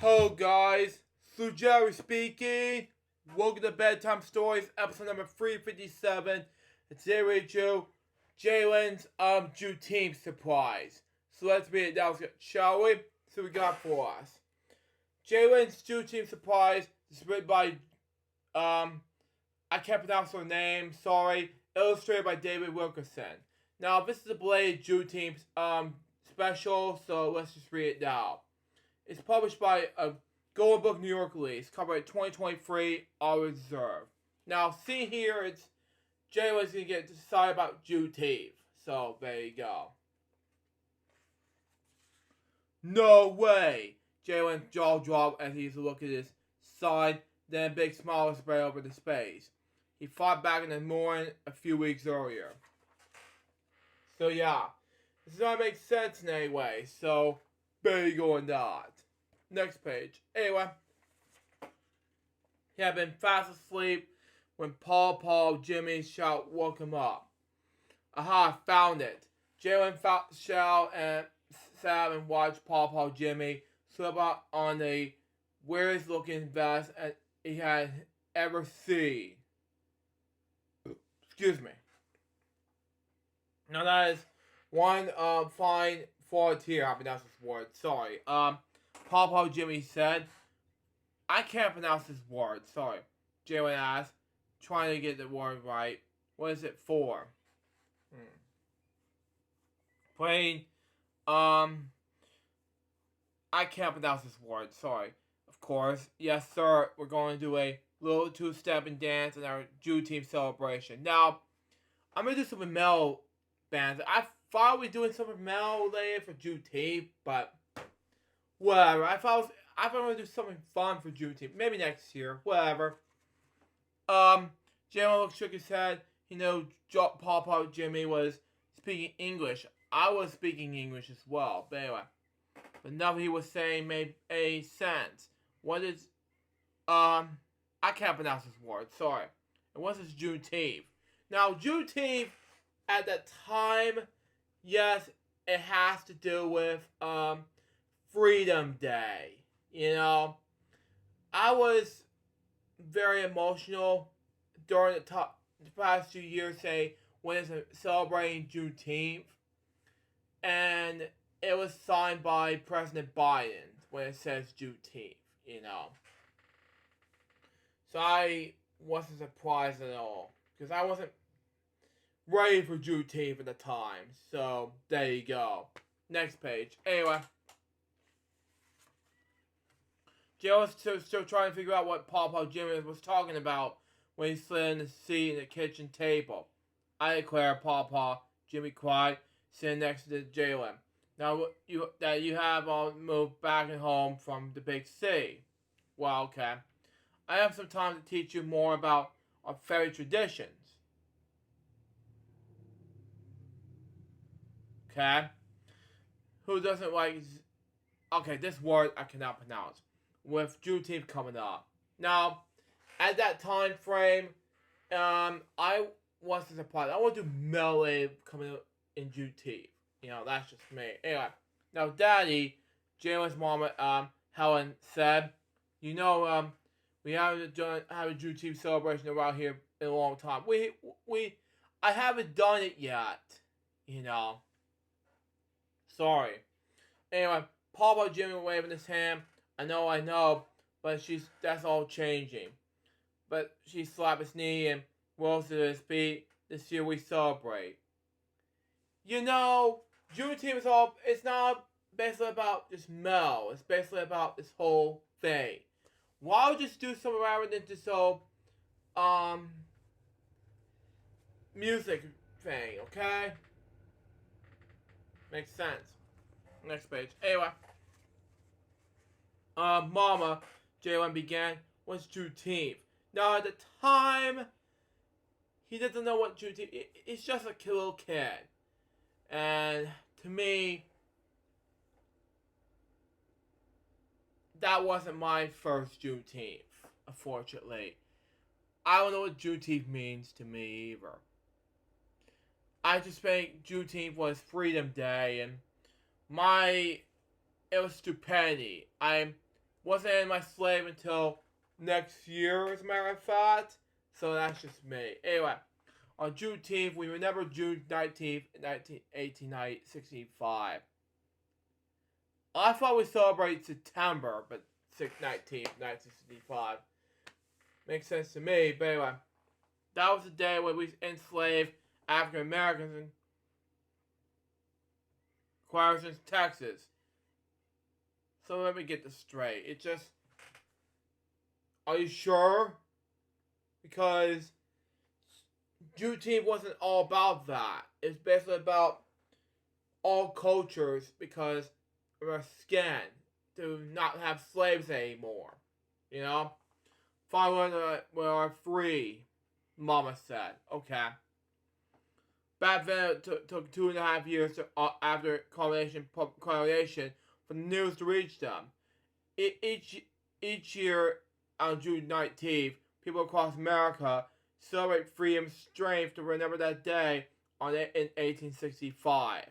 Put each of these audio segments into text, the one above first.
Hello guys, Sue Jerry speaking. Welcome to Bedtime Stories, episode number 357. And today we do Jaylen's Juneteenth surprise. So let's read it down, shall we? So we got for us. Jaylen's Juneteenth surprise is written by I can't pronounce her name, sorry. Illustrated by David Wilkerson. Now this is a belated Juneteenth special, so let's just read it down. It's published by a Golden Book New York release, copyright 2023, all reserved. Now, see here, it's Jayylen's gonna get decided about Juneteenth. So, there you go. No way! Jaylen's jaw dropped as he looked at his side, then a big smile spread over his face. He fought back in the morning a few weeks earlier. So, yeah. This is not make sense in any way, so there you go or not. Next page. Anyway, he had been fast asleep when Paw Jimmy's shout woke him up. Aha, I found it. Jayylen shout and sat and watched Paw Jimmy slip out on the weirdest looking vest he had ever seen. Excuse me. Now that is one fine volunteer. I pronounce this word. Sorry. Paw Jimmy said, I can't pronounce this word. Sorry. Jayylen asked, trying to get the word right. What is it for? Plain, I can't pronounce this word. Sorry. Of course. Yes, sir. We're going to do a little two-step and dance in our Juneteenth celebration. Now, I'm going to do some with metal bands. I thought we were doing something metal related for Juneteenth, but whatever. I thought I was going to do something fun for Juneteenth. Maybe next year. Whatever. Jayylen shook his head. He knew Paw Jimmy was speaking English. I was speaking English as well. But anyway. But nothing he was saying made any sense. What is... I can't pronounce this word. Sorry. And what is Juneteenth? Now, Juneteenth, at that time, yes, it has to do with, Freedom Day. You know, I was very emotional during the past 2 years, say, when it's celebrating Juneteenth. And it was signed by President Biden when it says Juneteenth, you know. So I wasn't surprised at all, because I wasn't ready for Juneteenth at the time. So, there you go. Next page. Anyway. Jayylen was still trying to figure out what Paw Jimmy was talking about when he slid in the seat at the kitchen table. I declare, Paw Jimmy cried, sitting next to Jayylen. Now you have all moved back and home from the big city. Well, okay. I have some time to teach you more about our fairy traditions. Okay? Who doesn't like... Okay, this word I cannot pronounce. With Juneteenth coming up. Now, at that time frame, I wasn't surprised. I want to do melee coming up in Juneteenth. You know, that's just me. Anyway, now Daddy, Jaylen's mama, Helen said, you know, we haven't done a Juneteenth celebration around here in a long time. I haven't done it yet. You know. Sorry. Anyway, Paw Jimmy waving his hand. I know, but that's all changing. But she slapped his knee and rose to his feet. This year we celebrate. You know, Juneteenth it's not basically about just metal. It's basically about this whole thing. Why would you just do something rather than just music thing, okay? Makes sense. Next page. Anyway. Mama, Jayylen began, was Juneteenth. Now, at the time, he doesn't know what Juneteenth is. He's just a little kid. And to me, that wasn't my first Juneteenth, unfortunately. I don't know what Juneteenth means to me either. I just think Juneteenth was Freedom Day, and it was stupidity. wasn't in my slave until next year, as a matter of fact. So that's just me. Anyway, on Juneteenth, we remember June 19th, 1865. I thought we celebrate September, but 19th, 1965. Makes sense to me, but anyway. That was the day when we enslaved African Americans in Quakerton, Texas. So let me get this straight. It just... Are you sure? Because Juneteenth wasn't all about that. It's basically about all cultures because of our skin. To not have slaves anymore. You know? Finally, we are free, Mama said. Okay. Back then, it took 2.5 years after coronation for the news to reach them. Each year on June 19th, people across America celebrate freedom's strength to remember that day in 1865.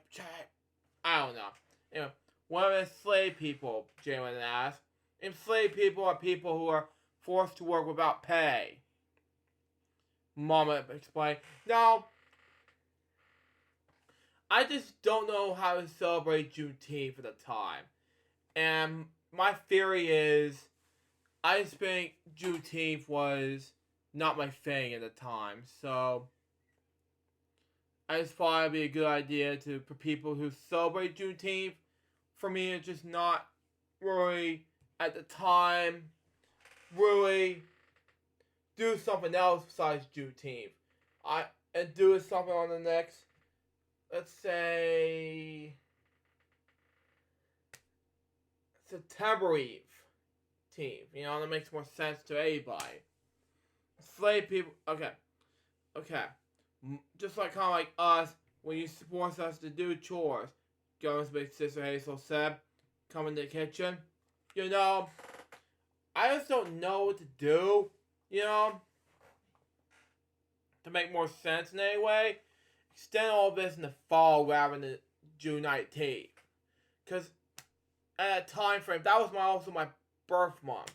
Chap. I don't know. Anyway, what are enslaved people? Jayylen asked. Enslaved people are people who are forced to work without pay. Mama explained. Now, I just don't know how to celebrate Juneteenth at the time. And my theory is, I just think Juneteenth was not my thing at the time. So, I just thought it'd be a good idea for people who celebrate Juneteenth. For me, it's just not really, at the time, really do something else besides Juneteenth. And do something on the next, let's say, September Eve. You know, that makes more sense to anybody. Slave people, okay. Just like kind of like us, when you force us to do chores, Jones' big sister Hazel said, come in the kitchen. You know, I just don't know what to do, you know, to make more sense in any way. Extend all this in the fall rather than June 19th. Because at that time frame, that was also my birth month.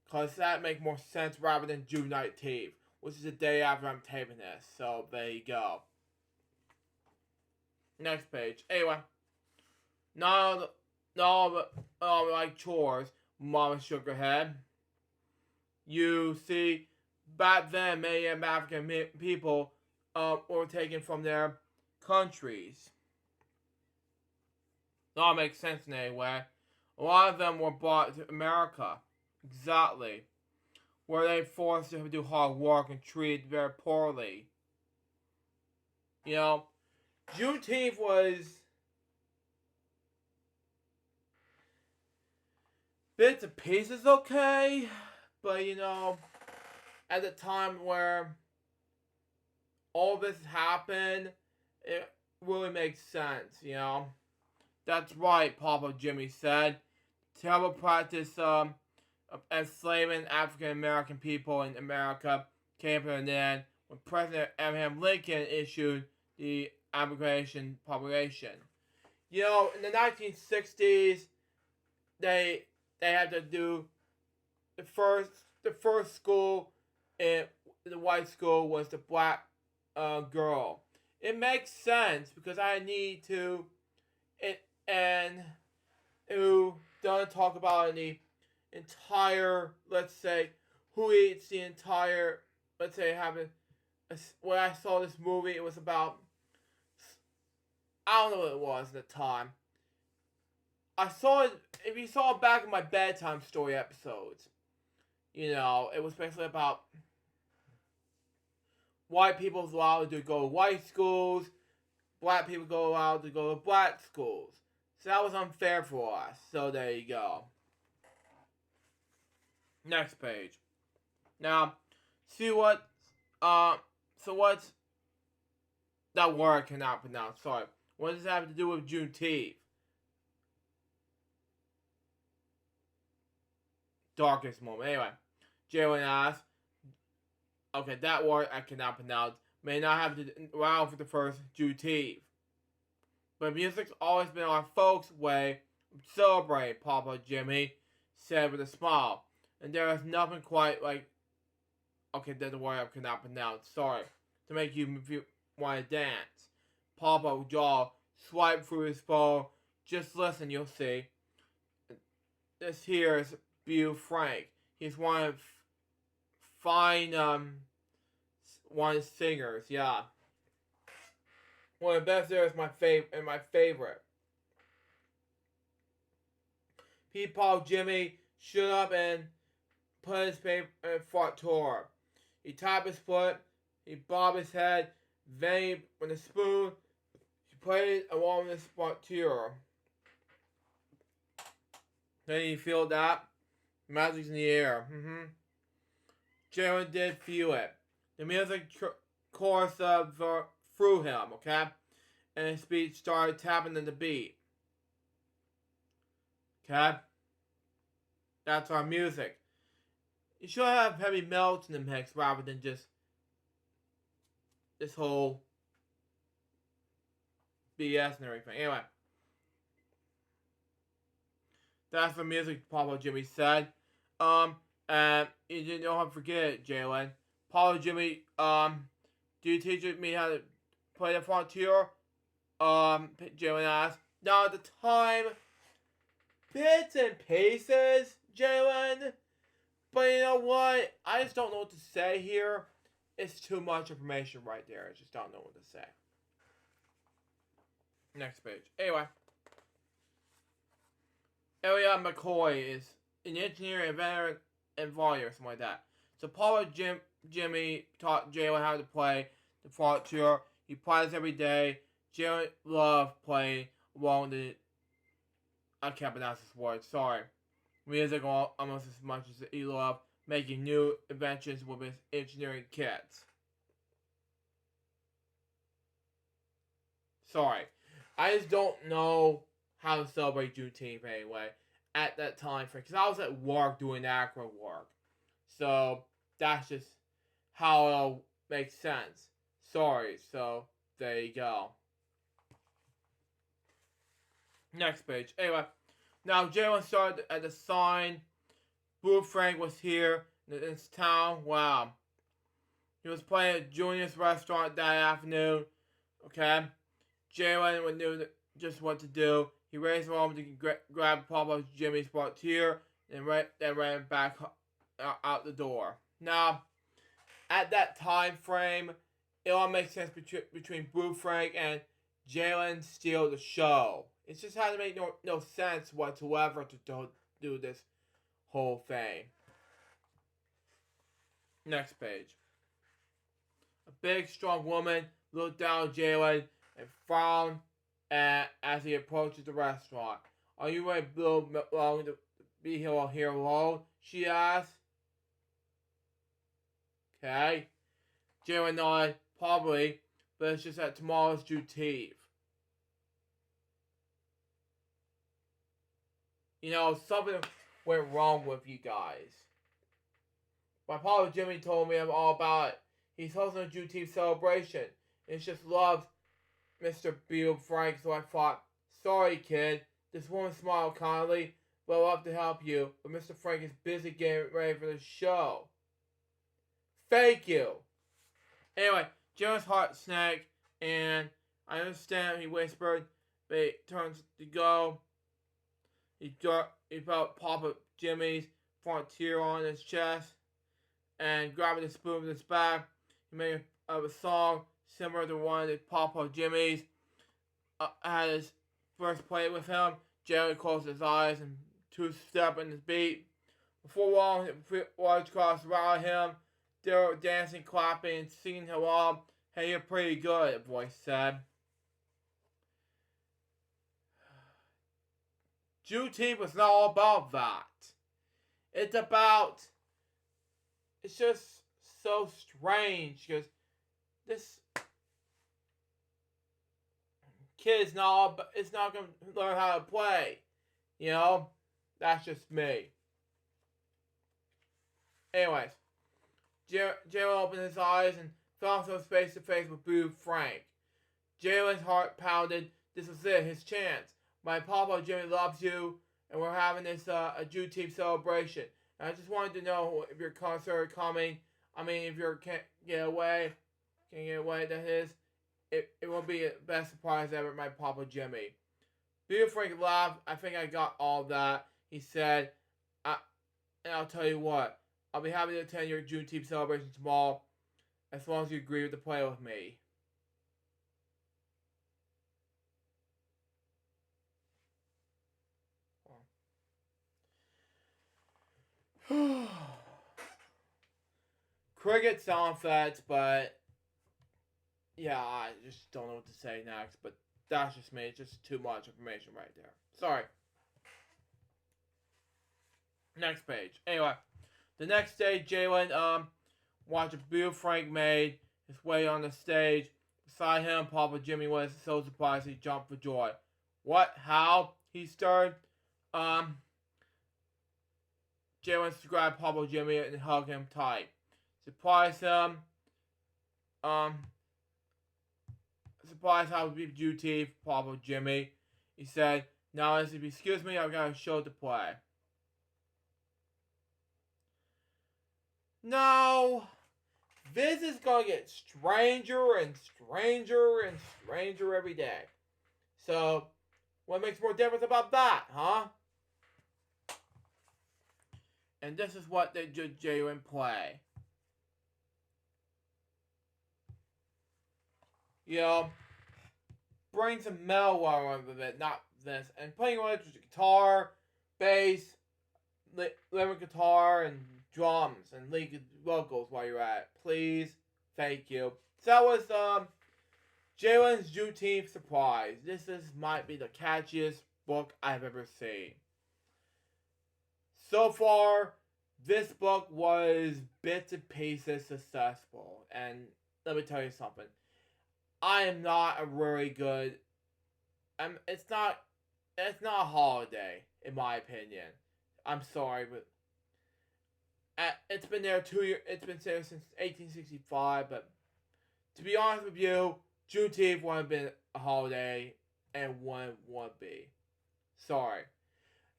Because that make more sense rather than June 19th. Which is the day after I'm taping this. So, there you go. Next page. Anyway. No, like chores. Mama shook her head. You see, back then, many African people were taken from their countries. That makes sense in any way. A lot of them were brought to America. Exactly. Where they forced to do hard work and treated very poorly. You know, Juneteenth was bits and pieces okay, but you know, at the time where all this happened, it really makes sense, you know. That's right, Papa Jimmy said. Terrible practice of enslaving African American people in America came to an end when President Abraham Lincoln issued the Abolition Proclamation. You know, in the 1960s, they had to do the first school in the white school was the black girl. It makes sense because I need to don't talk about any entire, let's say, who eats the entire, let's say, when I saw this movie, it was about, I don't know what it was at the time. I saw it, if you saw it back in my Bedtime story episodes, you know, it was basically about white people allowed to go to white schools, black people allowed to go to black schools. So that was unfair for us. So there you go. Next page. Now, see what, so what's, that word I cannot pronounce, sorry. What does it have to do with Juneteenth? Darkest moment. Anyway, Jayylen asked. Okay, that word I cannot pronounce. May not have been around for the first Juneteenth. But music's always been our folks' way of celebrating, Papa Jimmy said with a smile. And there is nothing quite like, okay, that's the word I cannot pronounce, sorry, to make you want to dance. Papa jaw swiped through his phone. Just listen, you'll see. This here is Bill Frank. He's one of fine, one of singers, yeah. One of the best there is my favorite. Paul Jimmy stood up and put his paper in front tour. He tapped his foot, he bobbed his head, then he, with a spoon, he played along with his front tour. Then you feel that? Magic's in the air. Jayylen did feel it. The music chorus through him, okay? And his feet started tapping in the beat. Okay? That's our music. You should have heavy melts in the mix rather than just this whole BS and everything. Anyway. That's the music, Papa Jimmy said. And you didn't know how to forget it, Jayylen. Papa Jimmy, do you teach me how to play the frontier? Jayylen asked. Now at the time, bits and pieces, Jayylen. But you know what? I just don't know what to say here. It's too much information right there. I just don't know what to say. Next page. Anyway. Elliot McCoy is an engineer, inventor, and lawyer, something like that. So Papa Jimmy taught Jayylen how to play the frontier. He plays every day. Jayylen loved playing along the... I can't pronounce this word, sorry. Music almost as much as he loved making new inventions with his engineering kits. Sorry. I just don't know how to celebrate Juneteenth anyway at that time frame, because I was at work doing acro work. So that's just how it'll make sense. Sorry, so there you go. Next page. Anyway, now Jayylen started at the sign. Blue Frank was here in this town. Wow. He was playing at Junior's restaurant that afternoon. Okay. Jayylen knew just what to do. He raised him over to grab Papa Jimmy's portiere and then ran back out the door. Now, at that time frame, it all makes sense between Blue Frank and Jayylen steal the show. It just had to make no sense whatsoever to do this whole thing. Next page. A big, strong woman looked down at Jayylen and frowned as he approaches the restaurant. Are you ready, Blue, to be here alone? She asked. Okay. Jayylen nodded. Probably, but it's just that tomorrow's Juneteenth. You know, something went wrong with you guys. My Papa Jimmy told me all about it. He's hosting a Juneteenth celebration. It's just loves Mr. Bill Frank, so I thought, sorry kid, this woman smiled kindly, but I'd love to help you, but Mr. Frank is busy getting ready for the show. Thank you. Anyway, Jayylen's heart snagged, and I understand, he whispered, but he turns to go. He felt Papa Jimmy's frontier on his chest, and grabbing the spoon with his back, he made a song similar to one that Papa Jimmy's had his first play with him. Jayylen closed his eyes and two-step in his beat. Before long, the large crowd surrounded him. They were dancing, clapping, and singing along. Hey, you're pretty good, a voice said. Juneteenth was not all about that. It's just so strange, because this kid is not going to learn how to play. You know? That's just me. Anyways, Jayylen opened his eyes and found himself face to face with Boo Frank. Jaylen's heart pounded. This was it, his chance. My papa Jimmy loves you, and we're having this a Juneteenth celebration. And I just wanted to know if your concert coming. I mean, if you can't get away, that is. It will be the best surprise ever, my papa Jimmy. Boo Frank laughed. I think I got all that. He said, and I'll tell you what, I'll be happy to attend your Juneteenth celebration tomorrow, as long as you agree to play with me. Cricket sound effects, but yeah, I just don't know what to say next. But that's just me. It's just too much information right there. Sorry. Next page. Anyway, the next day, Jayylen watched Bill Frank made his way on the stage. Beside him, Papa Jimmy was so surprised he jumped for joy. What? How? He stirred. Jayylen grabbed Papa Jimmy and hugged him tight. Surprised him. Surprised how we Juneteenth, Papa Jimmy. He said, "Now, if you excuse me, I've got a show to play." No, this is gonna get stranger and stranger and stranger every day. So, what makes more difference about that, huh? And this is what they Jayylen play. You know, bring some metal on with it, not this. And playing electric guitar, bass, lyric guitar, and drums, and lead vocals while you're at it. Please. Thank you. So that was Jaylen's Juneteenth surprise. Might be the catchiest book I've ever seen. So far, this book was bits and pieces successful. And let me tell you something. I am not a really good. It's not a holiday, in my opinion. I'm sorry, but it's been there 2 years. It's been there since 1865. But to be honest with you, Juneteenth wouldn't have been a holiday, and one won't be. Sorry.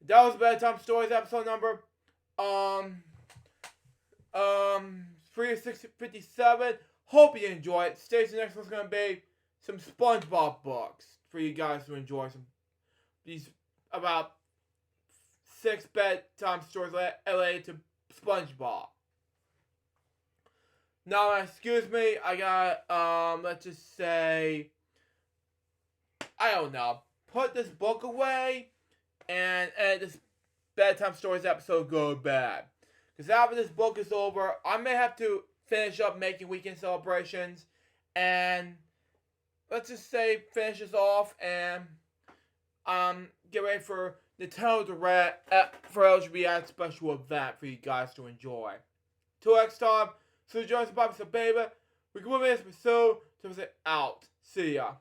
That was Bedtime Stories episode number 357. Hope you enjoy it. Stay tuned. Next one's gonna be some SpongeBob books for you guys to enjoy. These about 6 bedtime stories related to SpongeBob. Now, excuse me. I got let's just say, I don't know. Put this book away and this bedtime stories episode go bad. Because after this book is over, I may have to finish up making weekend celebrations, and let's just say finish this off and get ready for Nintendo Direct for LGBT special event for you guys to enjoy. Till next time, so join us, Bobby, so baby. We can move this episode to visit out. See ya.